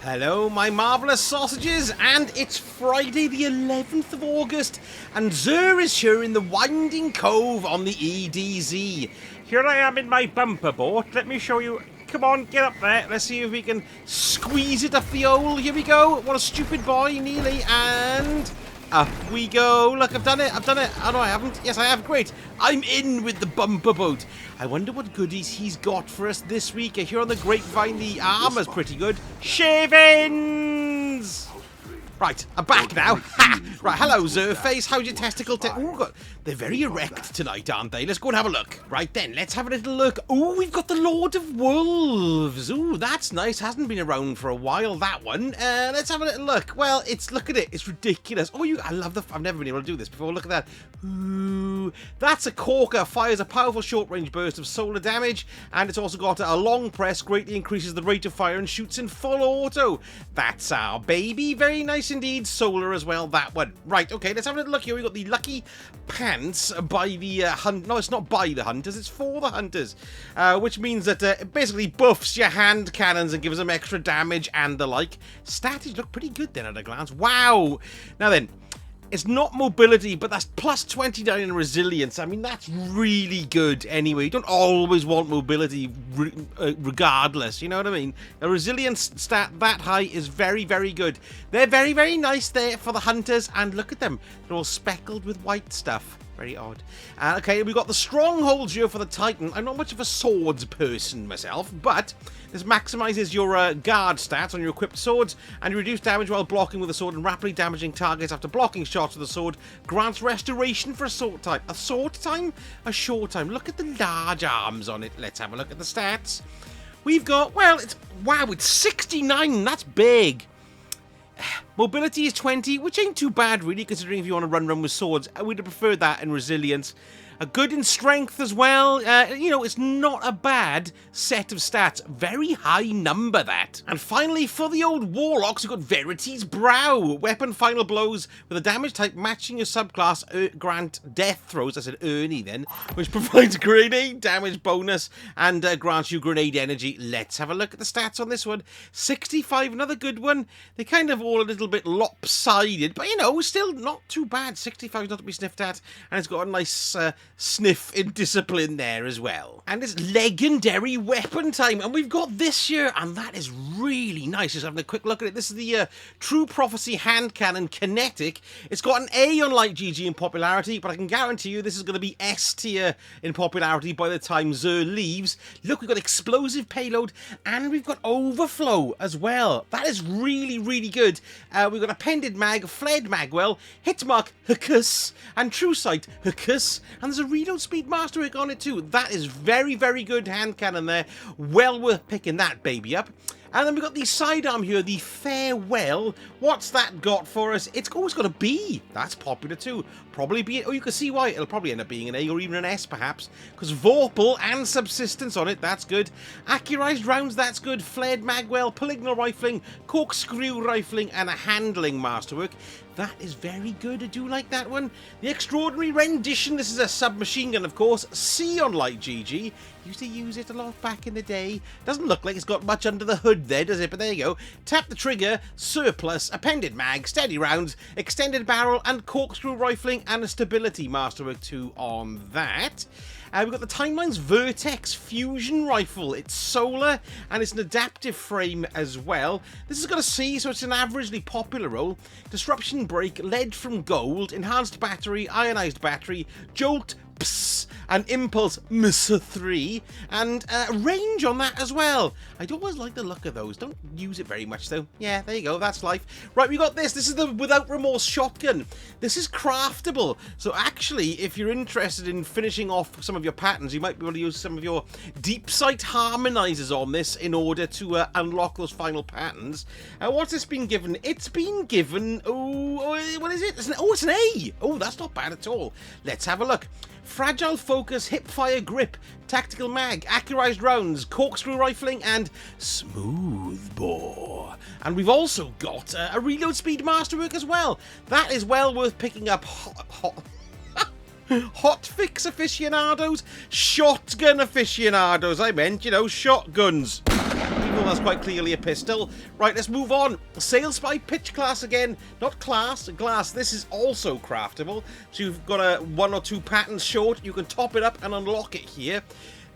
Hello, my marvellous sausages, and it's Friday the 11th of August, and Zur is here in the Winding Cove on the EDZ. Here I am in my bumper boat. Let me show you. Come on, get up there. Let's see if we can squeeze it up the hole. Here we go. What a stupid boy, Neely, and up we go. Look, I've done it. Oh, no, I haven't. Yes, I have. Great. I'm in with the bumper boat. I wonder what goodies he's got for us this week. I hear on the grapevine the armor's pretty good. Shavings! Right, I'm back now. Ha! Right, hello, Zerface. How's your testicle? They're very erect tonight, aren't they? Let's go and have a look. Right then, let's have a little look. Oh, we've got the Lord of Wolves. Oh, that's nice. Hasn't been around for a while, that one. Let's have a little look. Well, look at it. It's ridiculous. Oh, I love I've never been able to do this before. Look at that. Ooh, that's a corker. Fires a powerful short-range burst of solar damage, and it's also got a long press, greatly increases the rate of fire and shoots in full auto. That's our baby. Very nice indeed. Solar as well, that one. Right, okay, let's have a little look here. We've got the Lucky Pants by the hunt. No, it's not by the hunters, it's for the hunters. Which means that it basically buffs your hand cannons and gives them extra damage and the like. Stats look pretty good then at a glance. Wow! Now then, it's not mobility, but that's plus 29 in resilience. I mean, that's really good anyway. You don't always want mobility regardless, you know what I mean? A resilience stat that high is very, very good. They're very, very nice there for the hunters, and look at them. They're all speckled with white stuff. Very odd. Okay, we've got the strongholds here for the Titan. I'm not much of a swords person myself, but this maximizes your guard stats on your equipped swords, and you reduce damage while blocking with a sword and rapidly damaging targets after blocking shots with a sword. Grants restoration for a sword time. A sword time? A short time. Look at the large arms on it. Let's have a look at the stats. We've got, well, it's 69. That's big. Mobility is 20, which ain't too bad really, considering if you want to run with swords. I would have preferred that in resilience. A good in strength as well. You know, it's not a bad set of stats. Very high number, that. And finally, for the old warlocks, we've got Verity's Brow. Weapon final blows with a damage type matching your subclass. Grant death throws. I said Ernie then. Which provides grenade damage bonus and grants you grenade energy. Let's have a look at the stats on this one. 65, another good one. They're kind of all a little bit lopsided, but you know, still not too bad. 65 is not to be sniffed at. And it's got a nice sniff in discipline there as well. And it's legendary weapon time, and we've got this here, and that is really nice. Just having a quick look at it. This is the True Prophecy hand cannon kinetic. It's got an A on Light GG in popularity, but I can guarantee you this is going to be S tier in popularity by the time Zur leaves. Look, we've got explosive payload, and we've got overflow as well. That is really, really good. We've got appended mag, flared magwell, hit mark Hookus, and true sight Hookus, and there's a reload speed masterwork on it too. That is very, very good hand cannon there. Well worth picking that baby up. And then we've got the sidearm here, the Farewell. What's that got for us? It's always got a B. That's popular too. Probably be, oh, you can see why. It'll probably end up being an A or even an S perhaps. Because Vorpal and Subsistence on it, that's good. Accurized rounds, that's good. Flared magwell, polygonal rifling, corkscrew rifling, and a handling masterwork. That is very good. I do like that one. The Extraordinary Rendition. This is a submachine gun, of course. C on Light GG. Used to use it a lot back in the day. Doesn't look like it's got much under the hood there, does it? But there you go. Tap the trigger, surplus, appended mag, steady rounds, extended barrel, and corkscrew rifling, and a stability masterwork too on that. We've got the Timeline's Vertex Fusion Rifle. It's solar, and it's an adaptive frame as well. This has got a C, so it's an averagely popular roll. Disruption Break, Lead from Gold, Enhanced Battery, Ionized Battery, Jolt, Psst, and Impulse MS3, and range on that as well. I'd always like the look of those. Don't use it very much though. Yeah, there you go, that's life. Right, we got this. This is the Without Remorse shotgun. This is craftable. So actually, if you're interested in finishing off some of your patterns, you might be able to use some of your deep sight harmonizers on this in order to unlock those final patterns. What's this been given? It's been given, oh, what is it? It's an A. Oh, that's not bad at all. Let's have a look. Fragile Focus, Hipfire Grip, Tactical Mag, Accurized Rounds, Corkscrew Rifling, and Smooth Bore. And we've also got a Reload Speed Masterwork as well. That is well worth picking up. Hotfix aficionados, shotgun aficionados. I meant, you know, shotguns. We've although that's quite clearly a pistol. Right, let's move on. Sails by pitch class again. Not class, glass. This is also craftable. So you've got a 1 or 2 patterns short. You can top it up and unlock it here.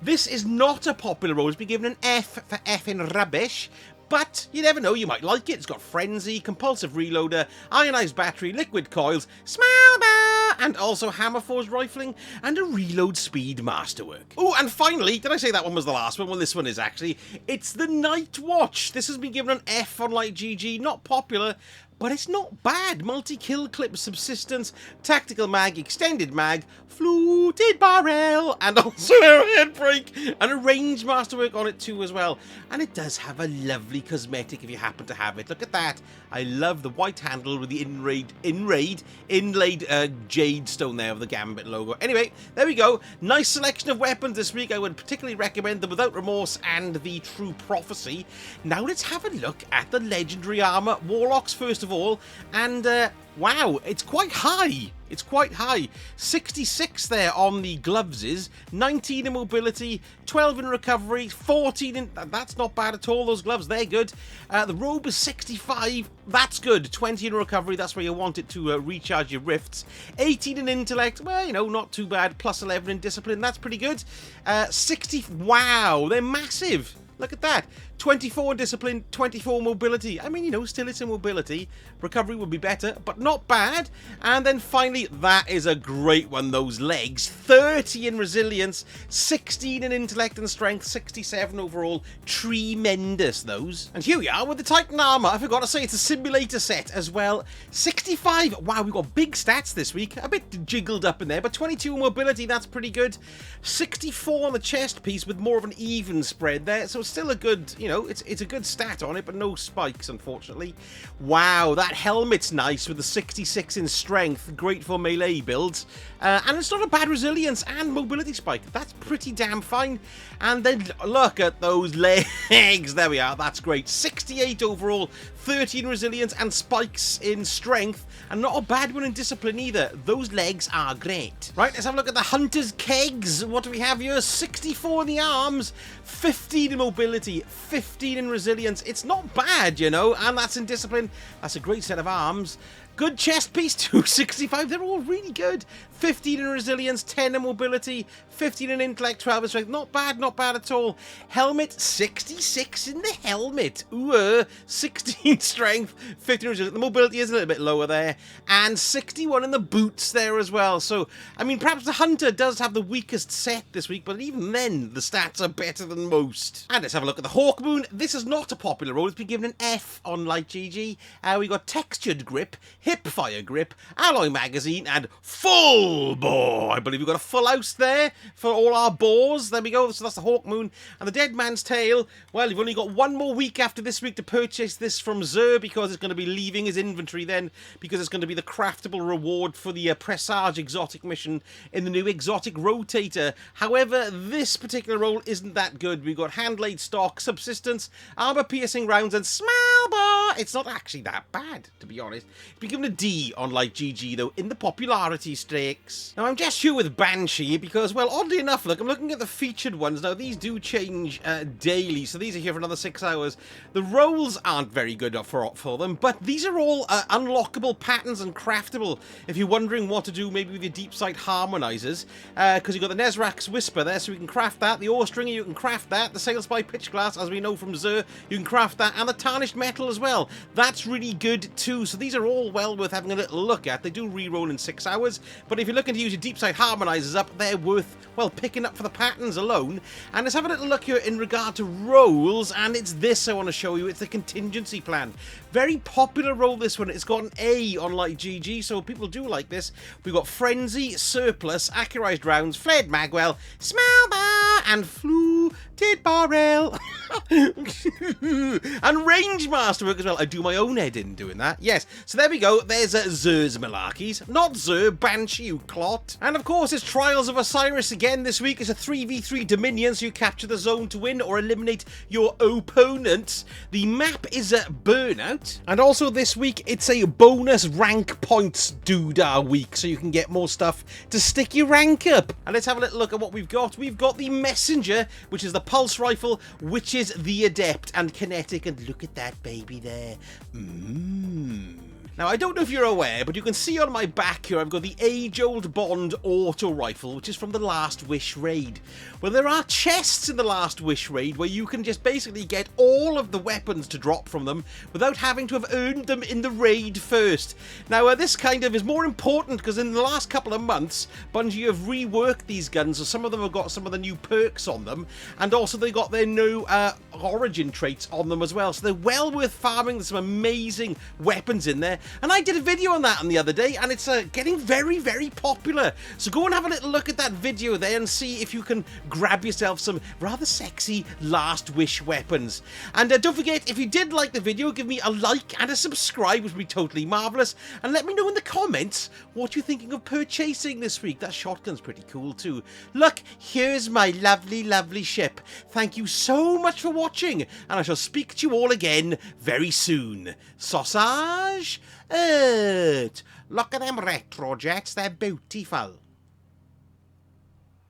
This is not a popular role. It's been given an F for F in rubbish. But you never know, you might like it. It's got Frenzy, Compulsive Reloader, Ionized Battery, Liquid Coils, Smell Bar, and also Hammer Force Rifling, and a Reload Speed Masterwork. Oh, and finally, did I say that one was the last one? Well, this one is actually. It's the Night Watch. This has been given an F on Light GG. Not popular, but it's not bad. Multi-kill clip, subsistence, tactical mag, extended mag, fluted barrel, and also arrowhead break, and a ranged masterwork on it too as well. And it does have a lovely cosmetic if you happen to have it. Look at that. I love the white handle with the inlaid jade stone there with the Gambit logo. Anyway, there we go. Nice selection of weapons this week. I would particularly recommend the Without Remorse and the True Prophecy. Now let's have a look at the legendary armor. Warlocks first of all, and wow, it's quite high. It's quite high. 66 there on the gloveses, 19 in mobility, 12 in recovery, 14 in... That's not bad at all, those gloves, they're good. The robe is 65, that's good. 20 in recovery, that's where you want it to recharge your rifts. 18 in intellect, well, you know, not too bad. Plus 11 in discipline, that's pretty good. 60... Wow, they're massive. Look at that. 24 discipline, 24 mobility. I mean, you know, still it's a mobility. Recovery would be better, but not bad. And then finally, that is a great one, those legs. 30 in resilience, 16 in intellect and strength, 67 overall. Tremendous, those. And here we are with the Titan armor. I forgot to say, it's a simulator set as well. 65. Wow, we've got big stats this week. A bit jiggled up in there, but 22 mobility, that's pretty good. 64 on the chest piece with more of an even spread there. So it's still a good... You know, it's a good stat on it, but no spikes, unfortunately. Wow, that helmet's nice with the 66 in strength. Great for melee builds. And it's not a bad resilience and mobility spike. That's pretty damn fine. And then look at those legs. There we are. That's great. 68 overall, 30 in resilience and spikes in strength. And not a bad one in discipline either. Those legs are great. Right, let's have a look at the Hunter's Kegs. What do we have here? 64 in the arms, 15 in mobility, 15 in resilience. It's not bad, you know, and that's in discipline. That's a great set of arms. Good chest piece, 265. They're all really good. 15 in resilience, 10 in mobility, 15 in intellect, 12 in strength. Not bad at all. Helmet, 66 in the helmet. Ooh, 16 strength, 15 in resilience. The mobility is a little bit lower there. And 61 in the boots there as well. So, I mean, perhaps the Hunter does have the weakest set this week, but even then, the stats are better than most. And let's have a look at the Hawkmoon. This is not a popular role. It's been given an F on Light GG. We got textured grip, hip fire grip, alloy magazine, and full bore. I believe we've got a full house there for all our bores. There we go. So that's the Hawkmoon. And the Dead Man's Tail, well, you've only got one more week after this week to purchase this from Zer, because it's going to be leaving his inventory then, because it's going to be the craftable reward for the Presage exotic mission in the new exotic rotator. However, this particular role isn't that good. We've got hand-laid stock, subsistence, armor-piercing rounds, and smell bar. It's not actually that bad, to be honest. It's been given a D on Light GG, though, in the popularity stakes. Now, I'm just here with Banshee because, well, oddly enough, look, I'm looking at the featured ones. Now, these do change daily, so these are here for another 6 hours. The roles aren't very good for them, but these are all unlockable patterns and craftable, if you're wondering what to do maybe with your deep sight harmonizers, because you've got the Nezrak's Whisper there, so we can craft that. The Ore Stringer, you can craft that. The Sails by Pitch Glass, as we know from Zer, you can craft that. And the Tarnished Metal as well. That's really good too, so these are all well worth having a little look at. They do re-roll in 6 hours, but if you're looking to use your deep sight harmonizers up, they're worth, well, picking up for the patterns alone. And let's have a little look here in regard to rolls, and it's this I want to show you. It's the contingency plan. Very popular roll, this one. It's got an A on Light GG, so people do like this. We've got Frenzy, Surplus, Accurized Rounds, Flared Magwell, Smell Bar, and Fluted Barrel. And Range Masterwork as well. I do my own head in doing that. Yes, so there we go. There's Zer's Malarkeys. Not Zer, Banshee, you clot. And of course, it's Trials of Osiris again this week. It's a 3v3 Dominion, so you capture the zone to win or eliminate your opponents. The map is Burnout. And also this week, it's a bonus rank points doodah week, so you can get more stuff to stick your rank up. And let's have a little look at what we've got. We've got the Messenger, which is the pulse rifle, which which is the Adept and Kinetic, and look at that baby there. Now, I don't know if you're aware, but you can see on my back here, I've got the age-old Bond auto rifle, which is from the Last Wish raid. Well, there are chests in the Last Wish raid where you can just basically get all of the weapons to drop from them without having to have earned them in the raid first. Now, this kind of is more important because in the last couple of months, Bungie have reworked these guns, so some of them have got some of the new perks on them, and also they got their new origin traits on them as well, so they're well worth farming. There's some amazing weapons in there. And I did a video on that the other day, and it's getting very, very popular. So go and have a little look at that video there and see if you can grab yourself some rather sexy Last Wish weapons. And don't forget, if you did like the video, give me a like and a subscribe, which would be totally marvellous. And let me know in the comments what you're thinking of purchasing this week. That shotgun's pretty cool too. Look, here's my lovely, lovely ship. Thank you so much for watching, and I shall speak to you all again very soon. Sausage? Look at them retro jets, they're beautiful.